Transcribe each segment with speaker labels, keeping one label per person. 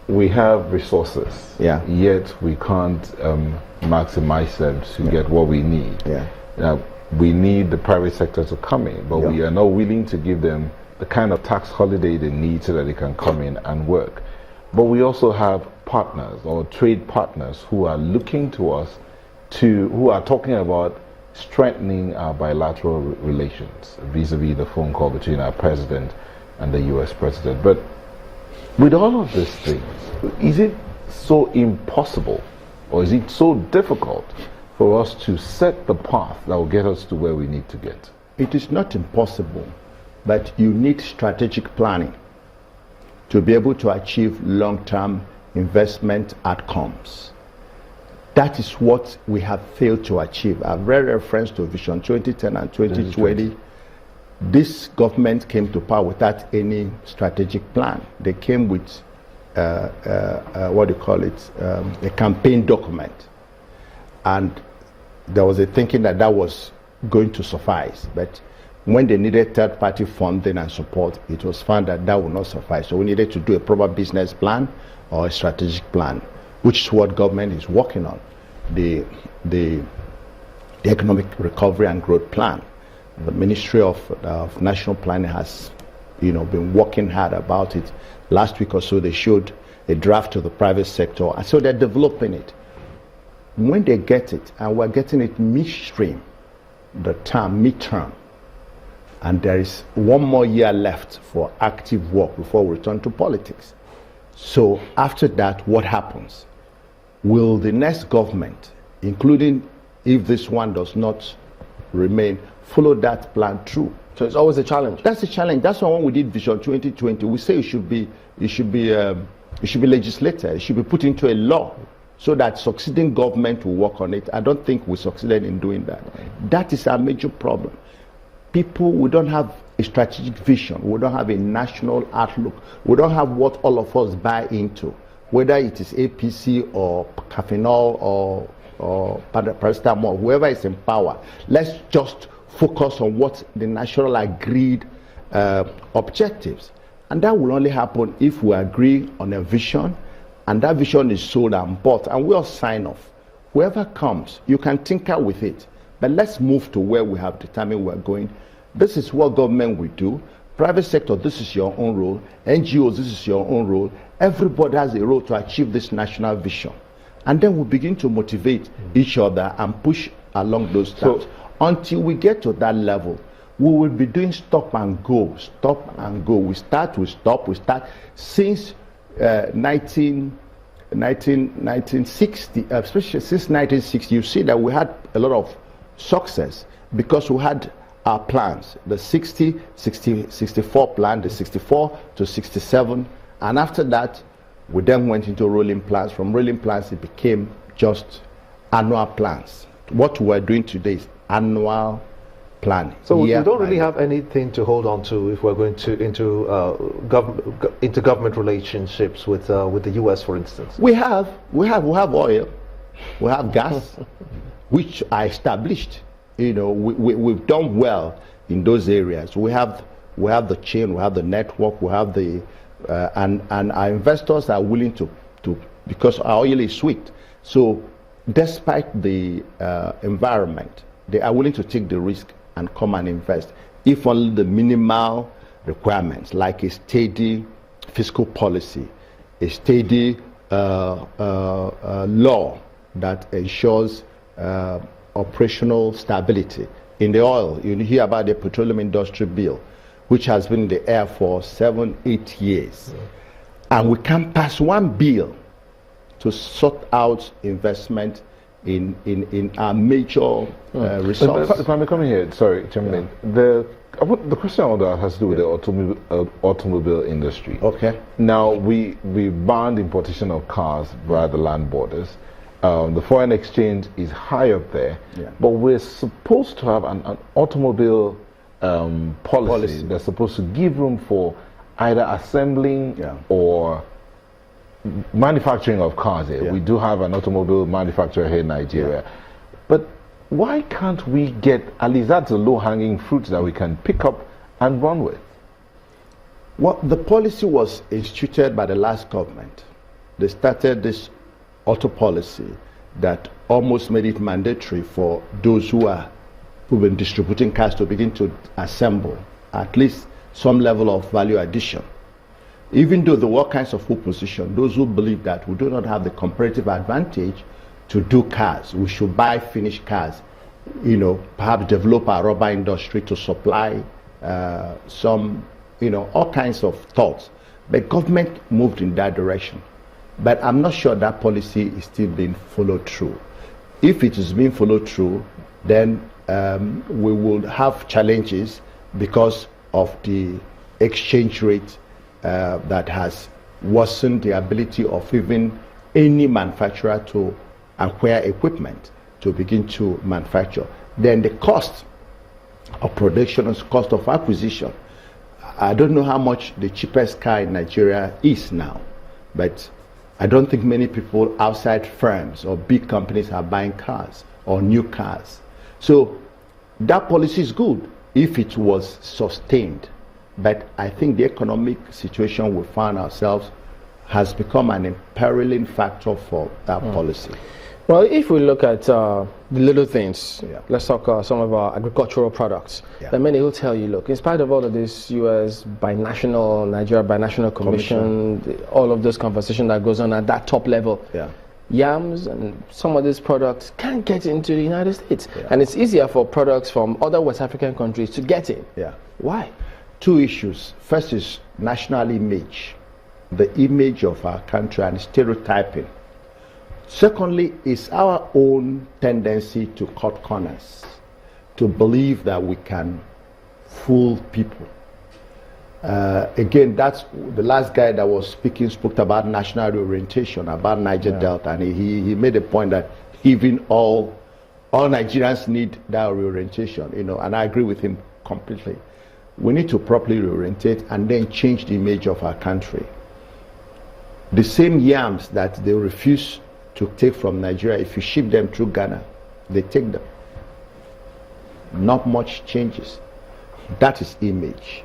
Speaker 1: We have resources,
Speaker 2: Yeah.
Speaker 1: yet we can't maximize them to get what we need.
Speaker 2: Yeah.
Speaker 1: We need the private sector to come in, but
Speaker 2: Yeah.
Speaker 1: we are not willing to give them the kind of tax holiday they need so that they can come in and work. But we also have partners or trade partners who are looking to us who are talking about strengthening our bilateral relations vis-a-vis the phone call between our president and the US president. But with all of these things, is it so impossible or is it so difficult for us to set the path that will get us to where we need to get?
Speaker 2: It is not impossible, but you need strategic planning to be able to achieve long-term investment outcomes. That is what we have failed to achieve. I've read reference to Vision 2010 and 2020. This government came to power without any strategic plan. They came with what do you call it, a campaign document. And there was a thinking that that was going to suffice. But when they needed third-party funding and support, it was found that that would not suffice. So we needed to do a proper business plan or a strategic plan, which is what government is working on, the Economic Recovery and Growth Plan. The Ministry of National Planning has, been working hard about it. Last week or so, they showed a draft to the private sector, and so they're developing it. When they get it, and we're getting it midstream, midterm, and there is one more year left for active work before we return to politics. So after that, what happens? Will the next government, including if this one does not remain, follow that plan through?
Speaker 3: So it's always a challenge.
Speaker 2: That's a challenge. That's why when we did Vision 2020, we say it should be legislated. It should be put into a law so that succeeding government will work on it. I don't think we succeeded in doing that. That is our major problem. We don't have a strategic vision. We don't have a national outlook. We don't have what all of us buy into, whether it is APC or Kafinol or paracetamol, whoever is in power. Let's just focus on what the national agreed objectives. And that will only happen if we agree on a vision, and that vision is sold and bought, and we all sign off. Whoever comes, you can tinker with it, but let's move to where we have determined we're going. This is what government will do. Private sector, this is your own role. NGOs, this is your own role. Everybody has a role to achieve this national vision. And then we begin to motivate each other and push along those steps. Until we get to that level, we will be doing stop and go. We start, we stop, we start. Since 1960, especially since 1960, you see that we had a lot of success because we had our plans, the 64 plan, the 64 to 67, and after that, we then went into rolling plans. From rolling plans, it became just annual plans. What we're doing today is annual planning.
Speaker 3: So we don't really have anything to hold on to if we're going to into government relationships with the U.S., for instance.
Speaker 2: We have oil, we have gas, which are established. We've done well in those areas. We have the chain, we have the network, we have the and our investors are willing to because our oil is sweet. So despite the environment, they are willing to take the risk and come and invest if only the minimal requirements, like a steady fiscal policy, a steady law that ensures operational stability. In the oil, you hear about the Petroleum Industry Bill, which has been in the air for 7-8 years. And we can pass one bill to sort out investment in our major resources.
Speaker 1: If I may come in here, sorry, Chairman, the question I want to ask has to do with the automobile industry.
Speaker 2: Okay.
Speaker 1: Now, we banned importation of cars via the land borders. The foreign exchange is high up there, but we're supposed to have an automobile policy that's supposed to give room for either assembling or manufacturing of cars here. We do have an automobile manufacturer here in Nigeria. But why can't we get, at least that's a low-hanging fruit that we can pick up and run with?
Speaker 2: Well, the policy was instituted by the last government. They started this auto policy that almost made it mandatory for those who've been distributing cars to begin to assemble at least some level of value addition. Even though there were all kinds of opposition, those who believe that we do not have the comparative advantage to do cars, we should buy finished cars, perhaps develop our rubber industry to supply some, all kinds of thoughts. But government moved in that direction. But I'm not sure that policy is still being followed through. If it is being followed through, then we will have challenges because of the exchange rate that has worsened the ability of even any manufacturer to acquire equipment to begin to manufacture. Then the cost of production and cost of acquisition. I don't know how much the cheapest car in Nigeria is now, but I don't think many people outside firms or big companies are buying cars or new cars. So that policy is good if it was sustained. But I think the economic situation we find ourselves has become an imperiling factor for that policy.
Speaker 4: Well, if we look at the little things, let's talk some of our agricultural products. There are many who tell you, look, in spite of all of this U.S. binational, Nigeria binational commission, all of this conversation that goes on at that top level, yams and some of these products can't get into the United States. And it's easier for products from other West African countries to get in. Why?
Speaker 2: Two issues. First is national image, the image of our country and stereotyping. Secondly, is our own tendency to cut corners, to believe that we can fool people. Again, that's the last guy that was speaking spoke about national reorientation, about Niger Delta, and he made a point that even all Nigerians need that reorientation, and I agree with him completely. We need to properly reorientate and then change the image of our country. The same yams that they refuse to take from Nigeria, if you ship them through Ghana, they take them. Not much changes. That is image.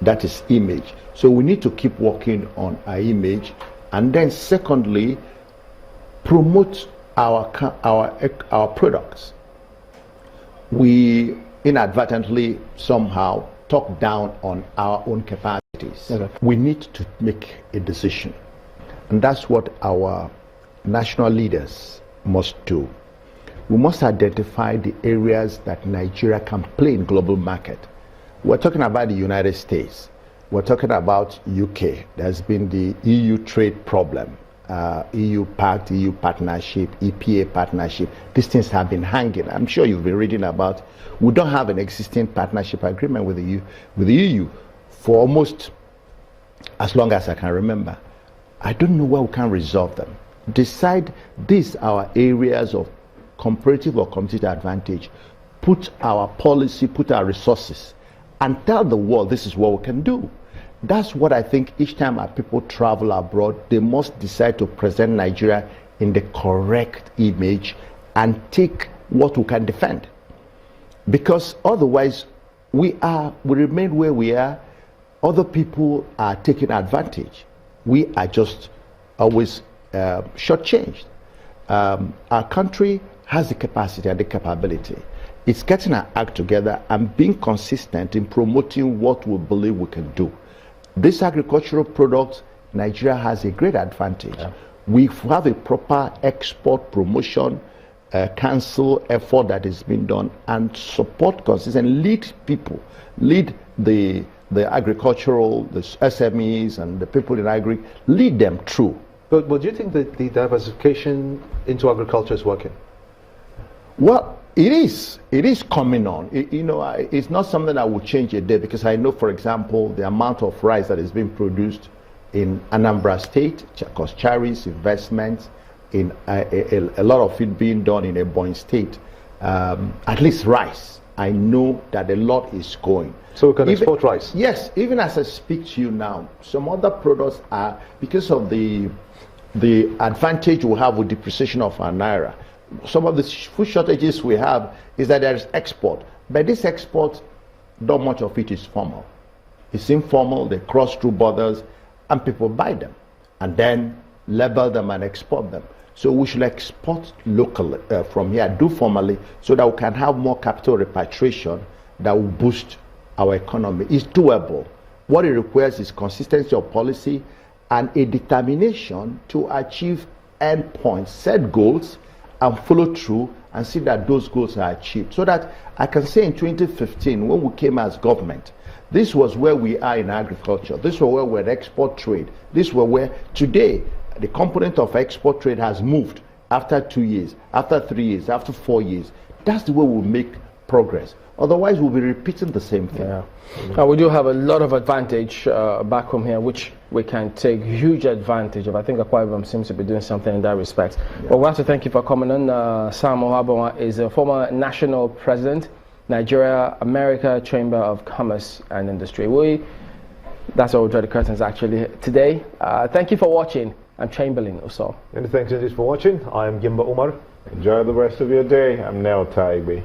Speaker 2: That is image. So we need to keep working on our image, and then secondly, promote our products. We inadvertently somehow talk down on our own capacities. We need to make a decision, and that's what our national leaders must do. We must identify the areas that Nigeria can play in global market. We're talking about the United States. We're talking about UK. There's been the EU trade problem, EU Pact, EU partnership, EPA partnership. These things have been hanging. I'm sure you've been reading about. We don't have an existing partnership agreement with the EU for almost as long as I can remember. I don't know where we can resolve them. Decide these are areas of comparative or competitive advantage. Put our policy, put our resources, and tell the world this is what we can do. That's what I think each time our people travel abroad, they must decide to present Nigeria in the correct image and take what we can defend. Because otherwise, we remain where we are. Other people are taking advantage. We are just always shortchanged. Our country has the capacity and the capability. It's getting our act together and being consistent in promoting what we believe we can do. This agricultural product, Nigeria has a great advantage. We have a proper export promotion council effort that is being done, and support consistent, lead people, lead the agricultural, the SMEs and the people in agri, lead them through.
Speaker 3: But do you think that the diversification into agriculture is working?
Speaker 2: Well, it is coming on. It's not something that will change a day, because I know, for example, the amount of rice that is being produced in Anambra State, because Chari's investments in a lot of it being done in Ebonyi State, at least rice. I know that a lot is going.
Speaker 3: So we can export rice?
Speaker 2: Yes, even as I speak to you now, some other products are, because of the advantage we have with depreciation of our naira, some of the food shortages we have is that there is export. But this export, not much of it is formal. It's informal, they cross through borders, and people buy them, and then label them and export them. So we should export locally from here, do formally, so that we can have more capital repatriation that will boost our economy. It's doable. What it requires is consistency of policy and a determination to achieve endpoints, set goals, and follow through and see that those goals are achieved. So that I can say in 2015, when we came as government, this was where we are in agriculture. This was where we're in export trade. This was where today the component of export trade has moved after 2 years, after 3 years, after 4 years. That's the way we'll make progress. Otherwise, we'll be repeating the same thing.
Speaker 4: Yeah. We do have a lot of advantage back home here, which we can take huge advantage of. I think Akwa Ibom seems to be doing something in that respect. Yeah. Well, we have to thank you for coming on. Sam Ohabonwa is a former national president, Nigeria America Chamber of Commerce and Industry. That's all we draw the curtains actually today. Thank you for watching. I'm Chamberlain Uso.
Speaker 3: Many thanks indeed for watching. I am Gimba Umar.
Speaker 1: Enjoy the rest of your day. I'm Nel Taigbe.